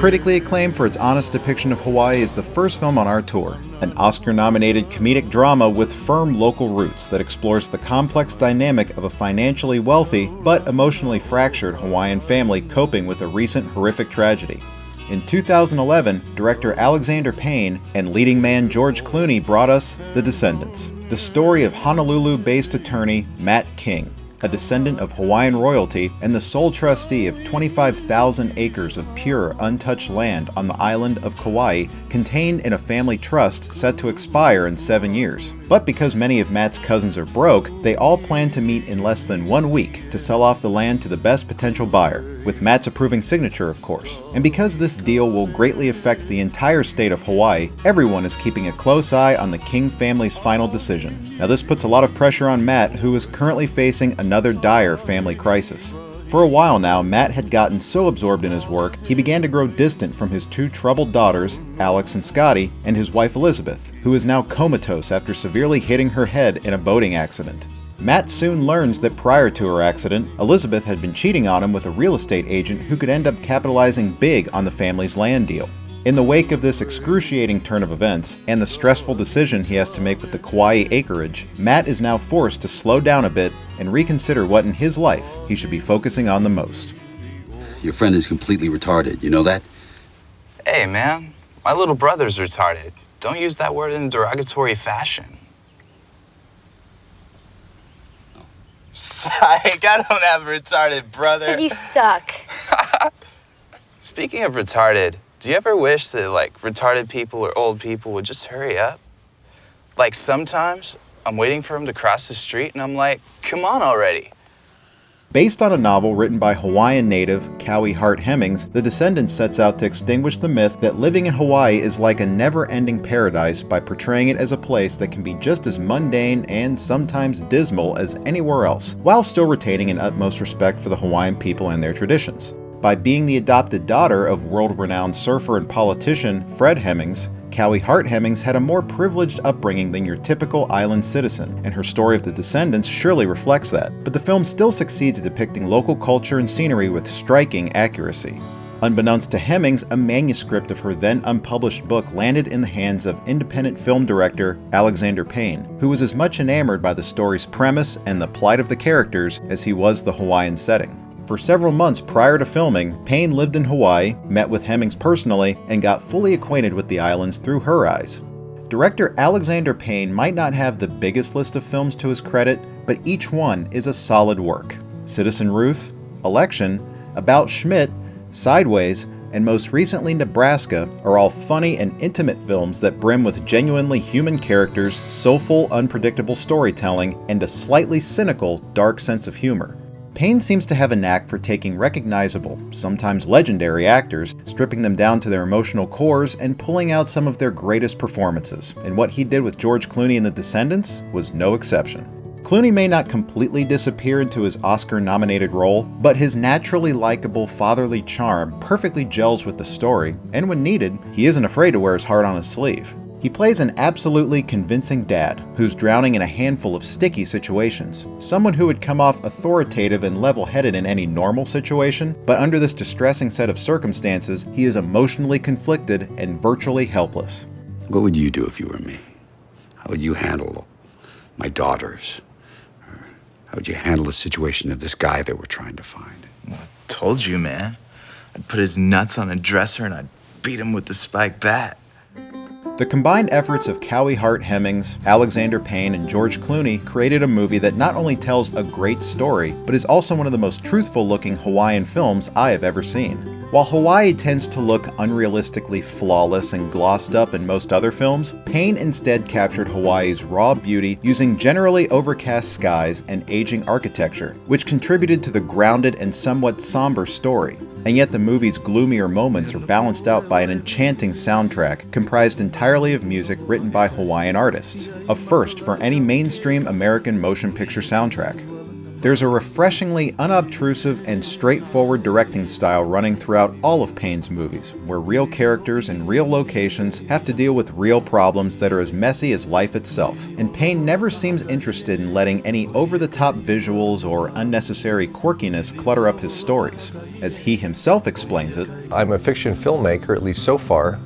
critically acclaimed for its honest depiction of Hawaii, is the first film on our tour. An Oscar-nominated comedic drama with firm local roots that explores the complex dynamic of a financially wealthy but emotionally fractured Hawaiian family coping with a recent horrific tragedy. In 2011, director Alexander Payne and leading man George Clooney brought us The Descendants, the story of Honolulu-based attorney Matt King, a descendant of Hawaiian royalty and the sole trustee of 25,000 acres of pure, untouched land on the island of Kauai, contained in a family trust set to expire in 7 years. But because many of Matt's cousins are broke, they all plan to meet in less than 1 week to sell off the land to the best potential buyer, with Matt's approving signature, of course. And because this deal will greatly affect the entire state of Hawaii, everyone is keeping a close eye on the King family's final decision. Now this puts a lot of pressure on Matt, who is currently facing another dire family crisis. For a while now, Matt had gotten so absorbed in his work, he began to grow distant from his two troubled daughters, Alex and Scotty, and his wife Elizabeth, who is now comatose after severely hitting her head in a boating accident. Matt soon learns that prior to her accident, Elizabeth had been cheating on him with a real estate agent who could end up capitalizing big on the family's land deal. In the wake of this excruciating turn of events, and the stressful decision he has to make with the Kauai acreage, Matt is now forced to slow down a bit and reconsider what in his life he should be focusing on the most. Your friend is completely retarded, you know that? Hey, man, my little brother's retarded. Don't use that word in a derogatory fashion. Psych, I don't have a retarded brother. Said you suck. Speaking of retarded, do you ever wish that, retarded people or old people would just hurry up? Like, sometimes I'm waiting for him to cross the street and I'm like, come on already. Based on a novel written by Hawaiian native Cowie Hart Hemmings, The Descendants sets out to extinguish the myth that living in Hawaii is like a never-ending paradise by portraying it as a place that can be just as mundane and sometimes dismal as anywhere else, while still retaining an utmost respect for the Hawaiian people and their traditions. By being the adopted daughter of world-renowned surfer and politician Fred Hemmings, Cowie Hart Hemmings had a more privileged upbringing than your typical island citizen, and her story of The Descendants surely reflects that. But the film still succeeds at depicting local culture and scenery with striking accuracy. Unbeknownst to Hemmings, a manuscript of her then unpublished book landed in the hands of independent film director Alexander Payne, who was as much enamored by the story's premise and the plight of the characters as he was the Hawaiian setting. For several months prior to filming, Payne lived in Hawaii, met with Hemmings personally, and got fully acquainted with the islands through her eyes. Director Alexander Payne might not have the biggest list of films to his credit, but each one is a solid work. Citizen Ruth, Election, About Schmidt, Sideways, and most recently Nebraska are all funny and intimate films that brim with genuinely human characters, soulful, unpredictable storytelling, and a slightly cynical, dark sense of humor. Payne seems to have a knack for taking recognizable, sometimes legendary actors, stripping them down to their emotional cores, and pulling out some of their greatest performances, and what he did with George Clooney in The Descendants was no exception. Clooney may not completely disappear into his Oscar-nominated role, but his naturally likable fatherly charm perfectly gels with the story, and when needed, he isn't afraid to wear his heart on his sleeve. He plays an absolutely convincing dad who's drowning in a handful of sticky situations, someone who would come off authoritative and level-headed in any normal situation, but under this distressing set of circumstances, he is emotionally conflicted and virtually helpless. What would you do if you were me? How would you handle my daughters? Or how would you handle the situation of this guy that we're trying to find? Well, I told you, man. I'd put his nuts on a dresser and I'd beat him with the spiked bat. The combined efforts of Cowie Hart Hemmings, Alexander Payne, and George Clooney created a movie that not only tells a great story, but is also one of the most truthful-looking Hawaiian films I have ever seen. While Hawaii tends to look unrealistically flawless and glossed up in most other films, Payne instead captured Hawaii's raw beauty using generally overcast skies and aging architecture, which contributed to the grounded and somewhat somber story. And yet the movie's gloomier moments are balanced out by an enchanting soundtrack comprised entirely of music written by Hawaiian artists, a first for any mainstream American motion picture soundtrack. There's a refreshingly unobtrusive and straightforward directing style running throughout all of Payne's movies, where real characters and real locations have to deal with real problems that are as messy as life itself. And Payne never seems interested in letting any over-the-top visuals or unnecessary quirkiness clutter up his stories. As he himself explains it, I'm a fiction filmmaker, at least so far,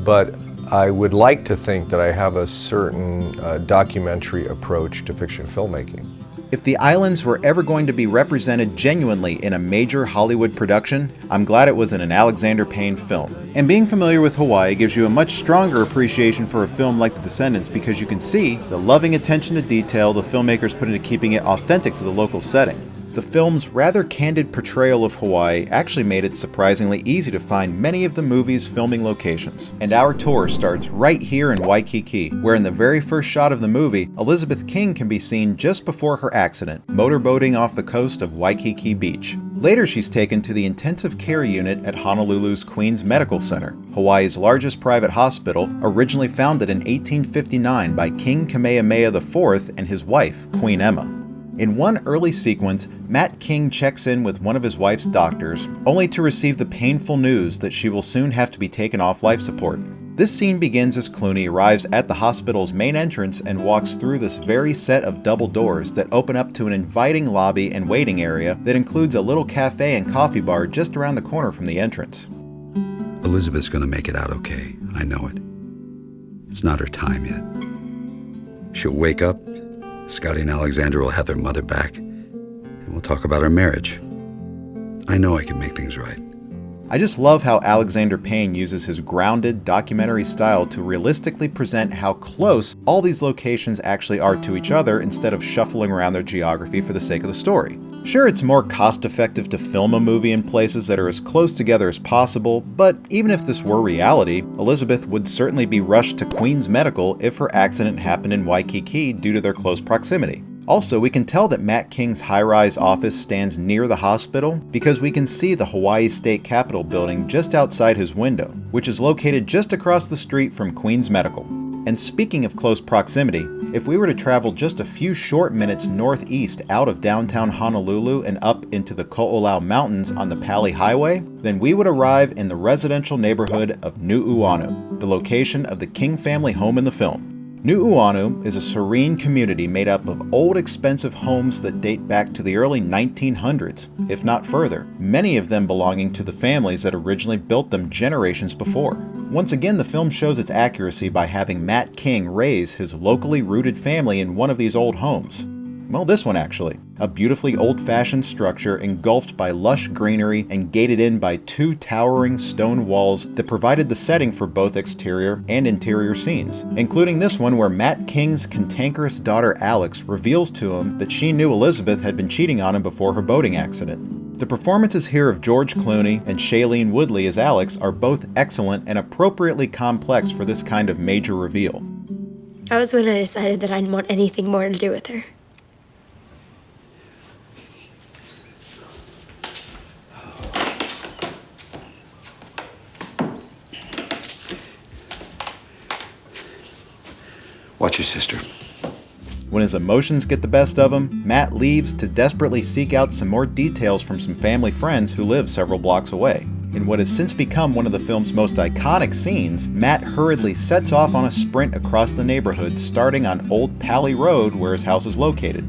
but I would like to think that I have a certain documentary approach to fiction filmmaking. if the islands were ever going to be represented genuinely in a major Hollywood production, I'm glad it was in an Alexander Payne film. And being familiar with Hawaii gives you a much stronger appreciation for a film like The Descendants because you can see the loving attention to detail the filmmakers put into keeping it authentic to the local setting. The film's rather candid portrayal of Hawaii actually made it surprisingly easy to find many of the movie's filming locations. And our tour starts right here in Waikiki, where in the very first shot of the movie, Elizabeth King can be seen just before her accident, motorboating off the coast of Waikiki Beach. Later she's taken to the intensive care unit at Honolulu's Queens Medical Center, Hawaii's largest private hospital, originally founded in 1859 by King Kamehameha IV and his wife, Queen Emma. In one early sequence, Matt King checks in with one of his wife's doctors, only to receive the painful news that she will soon have to be taken off life support. This scene begins as Clooney arrives at the hospital's main entrance and walks through this very set of double doors that open up to an inviting lobby and waiting area that includes a little cafe and coffee bar just around the corner from the entrance. Elizabeth's gonna make it out okay. I know it. It's not her time yet. She'll wake up, Scotty and Alexander will have their mother back, and we'll talk about our marriage. I know I can make things right. I just love how Alexander Payne uses his grounded documentary style to realistically present how close all these locations actually are to each other instead of shuffling around their geography for the sake of the story. Sure, it's more cost-effective to film a movie in places that are as close together as possible, but even if this were reality, Elizabeth would certainly be rushed to Queens Medical if her accident happened in Waikiki due to their close proximity. Also, we can tell that Matt King's high-rise office stands near the hospital because we can see the Hawaii State Capitol building just outside his window, which is located just across the street from Queens Medical. And speaking of close proximity, if we were to travel just a few short minutes northeast out of downtown Honolulu and up into the Ko'olau Mountains on the Pali Highway, then we would arrive in the residential neighborhood of Nu'uanu, the location of the King family home in the film. Nu'uanu is a serene community made up of old, expensive homes that date back to the early 1900s, if not further, many of them belonging to the families that originally built them generations before. Once again, the film shows its accuracy by having Matt King raise his locally rooted family in one of these old homes. Well, this one actually. A beautifully old-fashioned structure engulfed by lush greenery and gated in by two towering stone walls that provided the setting for both exterior and interior scenes, including this one where Matt King's cantankerous daughter Alex reveals to him that she knew Elizabeth had been cheating on him before her boating accident. The performances here of George Clooney and Shailene Woodley as Alex are both excellent and appropriately complex for this kind of major reveal. That was when I decided that I didn't want anything more to do with her. Watch your sister. When his emotions get the best of him, Matt leaves to desperately seek out some more details from some family friends who live several blocks away. In what has since become one of the film's most iconic scenes, Matt hurriedly sets off on a sprint across the neighborhood, starting on Old Pali Road where his house is located.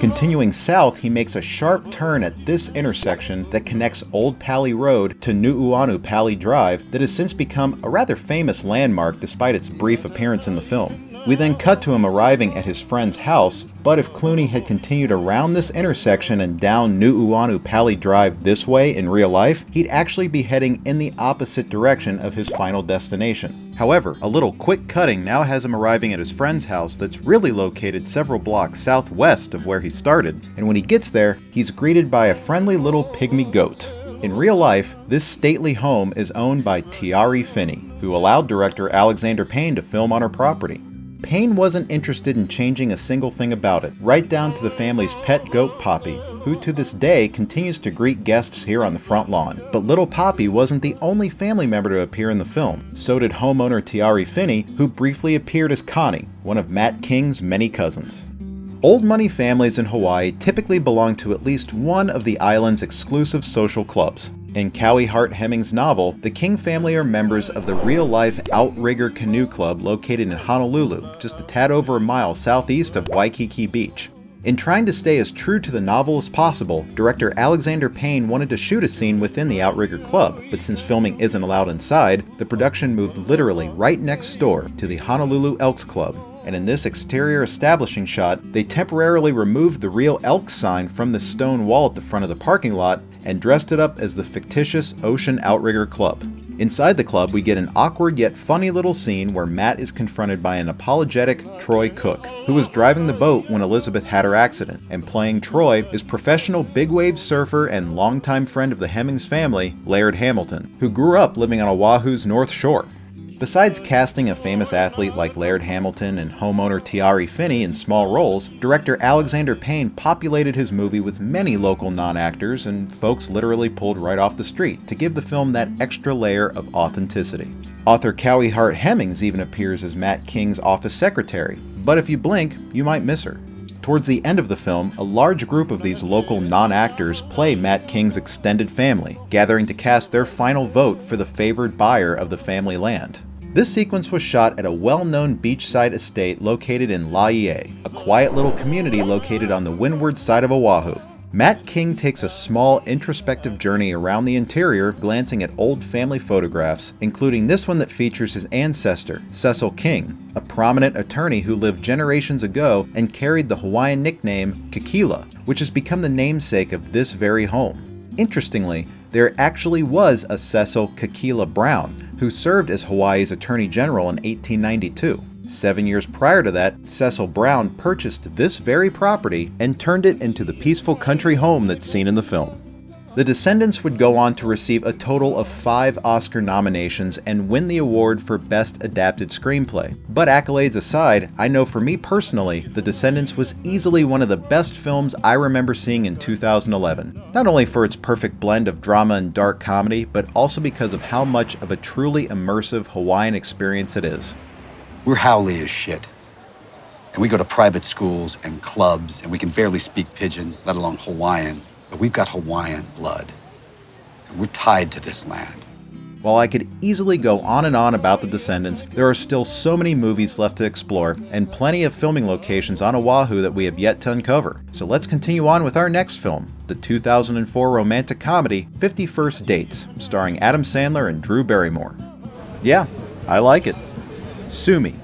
Continuing south, he makes a sharp turn at this intersection that connects Old Pali Road to Nu'uanu Pali Drive that has since become a rather famous landmark despite its brief appearance in the film. We then cut to him arriving at his friend's house, but if Clooney had continued around this intersection and down Nu'uanu Pali Drive this way in real life, he'd actually be heading in the opposite direction of his final destination. However, a little quick cutting now has him arriving at his friend's house that's really located several blocks southwest of where he started, and when he gets there, he's greeted by a friendly little pygmy goat. In real life, this stately home is owned by Tiari Finney, who allowed director Alexander Payne to film on her property. Payne wasn't interested in changing a single thing about it, right down to the family's pet goat Poppy, who to this day continues to greet guests here on the front lawn. But little Poppy wasn't the only family member to appear in the film. So did homeowner Tiari Finney, who briefly appeared as Connie, one of Matt King's many cousins. Old money families in Hawaii typically belong to at least one of the island's exclusive social clubs. In Cowie Hart Hemmings' novel, the King family are members of the real-life Outrigger Canoe Club located in Honolulu, just a tad over a mile southeast of Waikiki Beach. In trying to stay as true to the novel as possible, director Alexander Payne wanted to shoot a scene within the Outrigger Club, but since filming isn't allowed inside, the production moved literally right next door to the Honolulu Elks Club. And in this exterior establishing shot, they temporarily removed the real Elks sign from the stone wall at the front of the parking lot and dressed it up as the fictitious Ocean Outrigger Club. Inside the club, we get an awkward yet funny little scene where Matt is confronted by an apologetic Troy Cook, who was driving the boat when Elizabeth had her accident, and playing Troy is professional big wave surfer and longtime friend of the Hemmings family, Laird Hamilton, who grew up living on Oahu's North Shore. Besides casting a famous athlete like Laird Hamilton and homeowner Tiari Finney in small roles, director Alexander Payne populated his movie with many local non-actors and folks literally pulled right off the street to give the film that extra layer of authenticity. Author Cowie Hart Hemmings even appears as Matt King's office secretary, but if you blink, you might miss her. Towards the end of the film, a large group of these local non-actors play Matt King's extended family, gathering to cast their final vote for the favored buyer of the family land. This sequence was shot at a well-known beachside estate located in Laie, a quiet little community located on the windward side of Oahu. Matt King takes a small, introspective journey around the interior, glancing at old family photographs, including this one that features his ancestor, Cecil King, a prominent attorney who lived generations ago and carried the Hawaiian nickname Kekila, which has become the namesake of this very home. Interestingly, there actually was a Cecil Kekila Brown, who served as Hawaii's Attorney General in 1892. 7 years prior to that, Cecil Brown purchased this very property and turned it into the peaceful country home that's seen in the film. The Descendants would go on to receive a total of 5 Oscar nominations and win the award for Best Adapted Screenplay. But accolades aside, I know for me personally, The Descendants was easily one of the best films I remember seeing in 2011. Not only for its perfect blend of drama and dark comedy, but also because of how much of a truly immersive Hawaiian experience it is. We're Howley as shit. And we go to private schools and clubs, and we can barely speak pidgin, let alone Hawaiian. But we've got Hawaiian blood. And we're tied to this land. While I could easily go on and on about The Descendants, there are still so many movies left to explore, and plenty of filming locations on Oahu that we have yet to uncover. So let's continue on with our next film, the 2004 romantic comedy 50 First Dates, starring Adam Sandler and Drew Barrymore. Yeah, I like it. Sue me.